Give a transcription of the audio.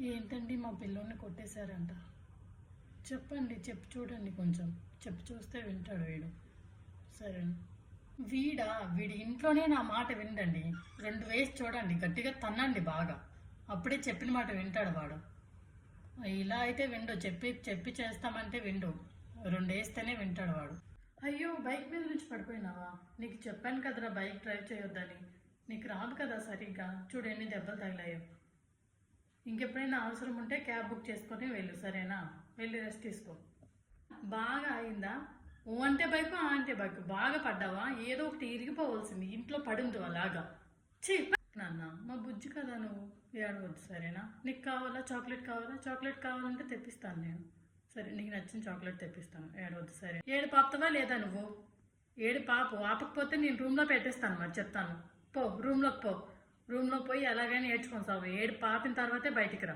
ఏంటండి మా పిల్లోని కొట్టేశారంట. చెప్పండి, చెప్పి చూడండి, కొంచెం చెప్పి చూస్తే వింటాడు వీడు. సరేనా? వీడా వీడి ఇంట్లోనే నా మాట విండండి. 2 వేసి చూడండి, గట్టిగా తన్నండి బాగా. అప్పుడే చెప్పిన మాట వింటాడు వాడు. ఇలా అయితే విండు. చెప్పి చెప్పి చేస్తామంటే విండు. 2 వేస్తేనే వింటాడు వాడు. అయ్యో, బైక్ మీద నుంచి పడిపోయినావా? నీకు చెప్పాను కదరా బైక్ డ్రైవ్ చేయొద్దని. నీకు రాదు కదా సరిగ్గా. చూడు ఎన్ని దెబ్బలు తగిలాయో. ఇంకెప్పుడైనా అవసరం ఉంటే క్యాబ్ బుక్ చేసుకొని వెళ్ళు, సరేనా? వెళ్ళి రెస్ట్ తీసుకో. బాగా అయిందా? ఓ అంటే బైకు, ఆ అంటే బైకు. బాగా పడ్డావా? ఏదో ఒకటి ఇరిగిపోవలసింది. ఇంట్లో పడింది అలాగా. చీ నాన్న, మా బుజ్జి కదా నువ్వు. ఏడవద్దు, సరేనా? నీకు కావాలా చాక్లెట్? కావాలా చాక్లెట్? కావాలంటే తెప్పిస్తాను నేను. సరే, నీకు నచ్చిన చాక్లెట్ తెప్పిస్తాను. ఏడవద్దు, సరే? ఏడు పాపుతావా లేదా నువ్వు? ఏడు పాపు ఆపకపోతే నేను రూమ్లో పెట్టేస్తాను. మరి చెప్తాను. పో రూమ్లోకి పో. రూమ్లో పోయి ఎలాగైనా ఏడ్చుకొని సావు. ఏడు పాపిన తర్వాతే బయటికి రా.